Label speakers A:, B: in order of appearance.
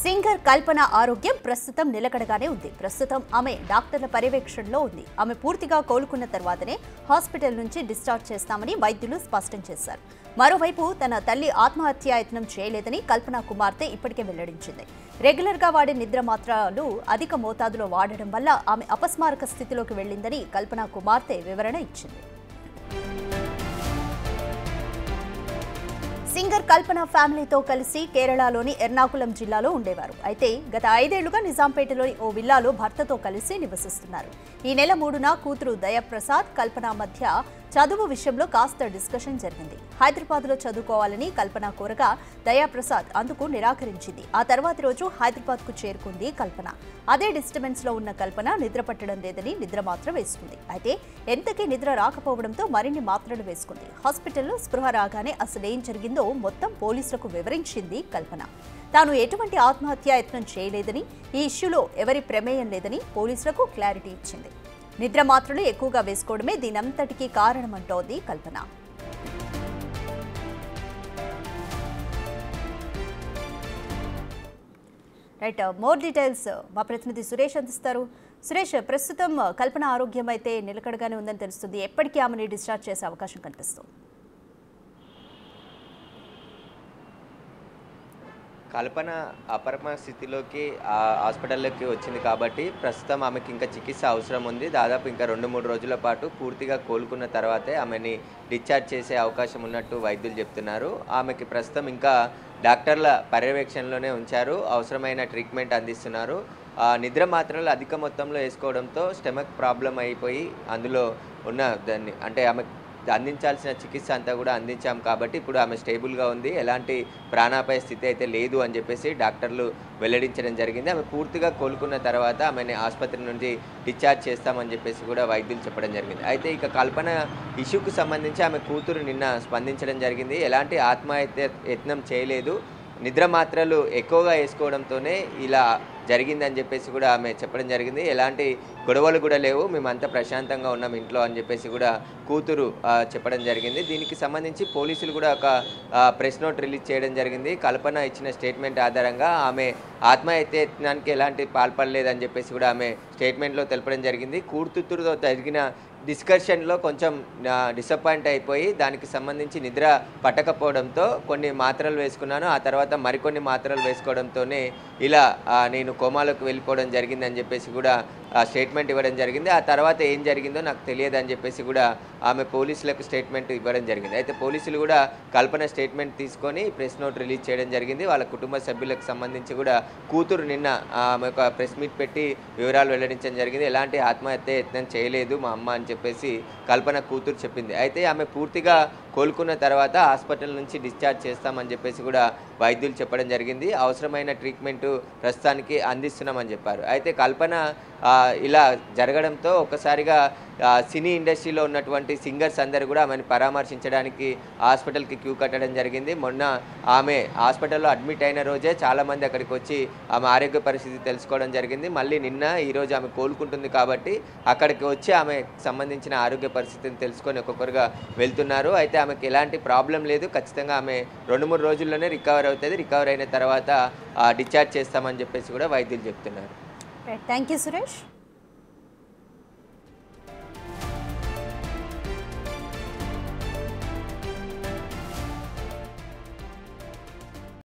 A: Singer కల్పన ఆరోగ్యం ప్రస్తుతం నిలకడగానే ఉంది. ప్రస్తుతం ఆమె డాక్టర్ల పర్యవేక్షణలో ఉంది. ఆమె పూర్తిగా కోలుకున్న తర్వాతనే హాస్పిటల్ నుంచి డిశ్చార్జ్ చేస్తామని వైద్యులు స్పష్టం చేశారు. మరోవైపు తన తల్లి ఆత్మహత్యాయత్నం చేయలేదని కల్పన కుమార్తె ఇప్పటికే వెల్లడించింది. రెగ్యులర్గా వాడే నిద్ర మాత్రలు అధిక మోతాదులో వాడడం వల్ల ఆమె అపస్మారక స్థితిలోకి వెళ్లిందని కల్పన కుమార్తె వివరణ ఇచ్చింది. సింగర్ కల్పన ఫ్యామిలీతో కలిసి కేరళలోని ఎర్నాకుళం జిల్లాలో ఉండేవారు. అయితే గత 5 ఏళ్లుగా నిజాంపేటలోని ఓ విల్లాలో భర్తతో కలిసి నివసిస్తున్నారు. ఈ నెల 3న కూతురు దయాప్రసాద్ కల్పన మధ్య చదువు విషయంలో కాస్త డిస్కషన్ జరిగింది. హైదరాబాద్లో చదువుకోవాలని కల్పన కోరగా దయాప్రసాద్ అందుకు నిరాకరించింది. ఆ తర్వాతి రోజు హైదరాబాద్కు చేరుకుంది కల్పన. అదే డిస్టర్బెన్స్లో ఉన్న కల్పన నిద్ర పట్టడం లేదని నిద్ర మాత్ర వేసుకుంది. అయితే ఎంతకీ నిద్ర రాకపోవడంతో మరిన్ని మాత్రలు వేసుకుంది. హాస్పిటల్లో స్పృహ రాగానే అసలేం జరిగిందో మొత్తం పోలీసులకు వివరించింది కల్పన. తాను ఎటువంటి ఆత్మహత్యాయత్నం చేయలేదని, ఈ ఇష్యూలో ఎవరి ప్రమేయం లేదని పోలీసులకు క్లారిటీ ఇచ్చింది. నిద్ర మాత్రలు ఎక్కువగా వేసుకోవడమే దీనంతటికీ కారణమంటోంది కల్పన. రైట్, మోర్ డీటెయిల్స్ మా ప్రతినిధి సురేష్ అందిస్తారు. సురేష్, ప్రస్తుతం కల్పన ఆరోగ్యం అయితే నిలకడగానే ఉందని తెలుస్తుంది. ఎప్పటికీ ఆమెని డిశ్చార్జ్ చేసే అవకాశం కనిపిస్తుంది?
B: కల్పన అపరమ స్థితిలోకి హాస్పిటల్లోకి వచ్చింది కాబట్టి ప్రస్తుతం ఆమెకి ఇంకా చికిత్స అవసరం ఉంది. దాదాపు ఇంకా 2-3 రోజుల పాటు పూర్తిగా కోలుకున్న తర్వాతే ఆమెని డిశ్చార్జ్ చేసే అవకాశం ఉన్నట్టు వైద్యులు చెప్తున్నారు. ఆమెకి ప్రస్తుతం ఇంకా డాక్టర్ల పర్యవేక్షణలోనే ఉంచారు. అవసరమైన ట్రీట్మెంట్ అందిస్తున్నారు. నిద్ర మాత్రలు అధిక మొత్తంలో వేసుకోవడంతో స్టమక్ ప్రాబ్లం అయిపోయి అందులో ఉన్న దాన్ని అంటే ఆమె అందించాల్సిన చికిత్స అంతా కూడా అందించాం కాబట్టి ఇప్పుడు ఆమె స్టేబుల్గా ఉంది. ఎలాంటి ప్రాణాపాయ స్థితి అయితే లేదు అని చెప్పేసి డాక్టర్లు వెల్లడించడం జరిగింది. ఆమె పూర్తిగా కోలుకున్న తర్వాత ఆమెని ఆసుపత్రి నుంచి డిశ్చార్జ్ చేస్తామని చెప్పేసి కూడా వైద్యులు చెప్పడం జరిగింది. అయితే ఇక కల్పన ఇష్యూకు సంబంధించి ఆమె కూతురు నిన్న స్పందించడం జరిగింది. ఎలాంటి ఆత్మహత్య యత్నం చేయలేదు, నిద్ర మాత్రలు ఎక్కువగా వేసుకోవడంతోనే ఇలా జరిగిందని చెప్పేసి కూడా ఆమె చెప్పడం జరిగింది. ఎలాంటి గొడవలు కూడా లేవు, మేమంతా ప్రశాంతంగా ఉన్నాం ఇంట్లో అని చెప్పేసి కూడా కూతురు చెప్పడం జరిగింది. దీనికి సంబంధించి పోలీసులు కూడా ఒక ప్రెస్ నోట్ రిలీజ్ చేయడం జరిగింది. కల్పన ఇచ్చిన స్టేట్మెంట్ ఆధారంగా ఆమె ఆత్మహత్యాయత్నానికి ఎలాంటి పాల్పడలేదని చెప్పేసి కూడా ఆమె స్టేట్మెంట్లో తెలపడం జరిగింది. కూతురుతో జరిగిన డిస్కషన్లో కొంచెం డిసప్పాయింట్ అయిపోయి దానికి సంబంధించి నిద్ర పట్టకపోవడంతో కొన్ని మాత్రలు వేసుకున్నాను, ఆ తర్వాత మరికొన్ని మాత్రలు వేసుకోవడంతోనే ఇలా నేను కోమాలోకి వెళ్ళిపోవడం జరిగిందని చెప్పేసి కూడా స్టేట్మెంట్ ఇవ్వడం జరిగింది. ఆ తర్వాత ఏం జరిగిందో నాకు తెలియదని చెప్పేసి కూడా ఆమె పోలీసులకు స్టేట్మెంట్ ఇవ్వడం జరిగింది. అయితే పోలీసులు కూడా కల్పన స్టేట్మెంట్ తీసుకొని ప్రెస్ నోట్ రిలీజ్ చేయడం జరిగింది. వాళ్ళ కుటుంబ సభ్యులకు సంబంధించి కూడా కూతురు నిన్న ఆమె ఒక ప్రెస్ మీట్ పెట్టి వివరాలు వెల్లడించడం జరిగింది. ఎలాంటి ఆత్మహత్య యత్నం చేయలేదు మా అమ్మ అని చెప్పేసి కల్పన కూతురు చెప్పింది. అయితే ఆమె పూర్తిగా కోలుకున్న తర్వాత హాస్పిటల్ నుంచి డిశ్చార్జ్ చేస్తామని చెప్పేసి కూడా వైద్యులు చెప్పడం జరిగింది. అవసరమైన ట్రీట్మెంట్ ప్రస్తుతానికి అందిస్తున్నామని చెప్పారు. అయితే కల్పన ఇలా జరగడంతో ఒక్కసారిగా సినీ ఇండస్ట్రీలో ఉన్నటువంటి సింగర్స్ అందరూ కూడా ఆమెను పరామర్శించడానికి హాస్పిటల్కి క్యూ కట్టడం జరిగింది. మొన్న ఆమె హాస్పిటల్లో అడ్మిట్ అయిన రోజే చాలామంది అక్కడికి వచ్చి ఆమె ఆరోగ్య పరిస్థితి తెలుసుకోవడం జరిగింది. మళ్ళీ ఈరోజు ఆమె కోలుకుంటుంది కాబట్టి అక్కడికి వచ్చి ఆమెకు సంబంధించిన ఆరోగ్య పరిస్థితిని తెలుసుకొని ఒక్కొక్కరుగా వెళ్తున్నారు. అయితే ఆమెకి ఎలాంటి ప్రాబ్లం లేదు, ఖచ్చితంగా ఆమె 2-3 రోజుల్లోనే రికవర్ అవుతుంది. రికవర్ అయిన తర్వాత డిశ్చార్జ్ చేస్తామని చెప్పేసి కూడా వైద్యులు చెప్తున్నారు.
A: Thank you Suresh.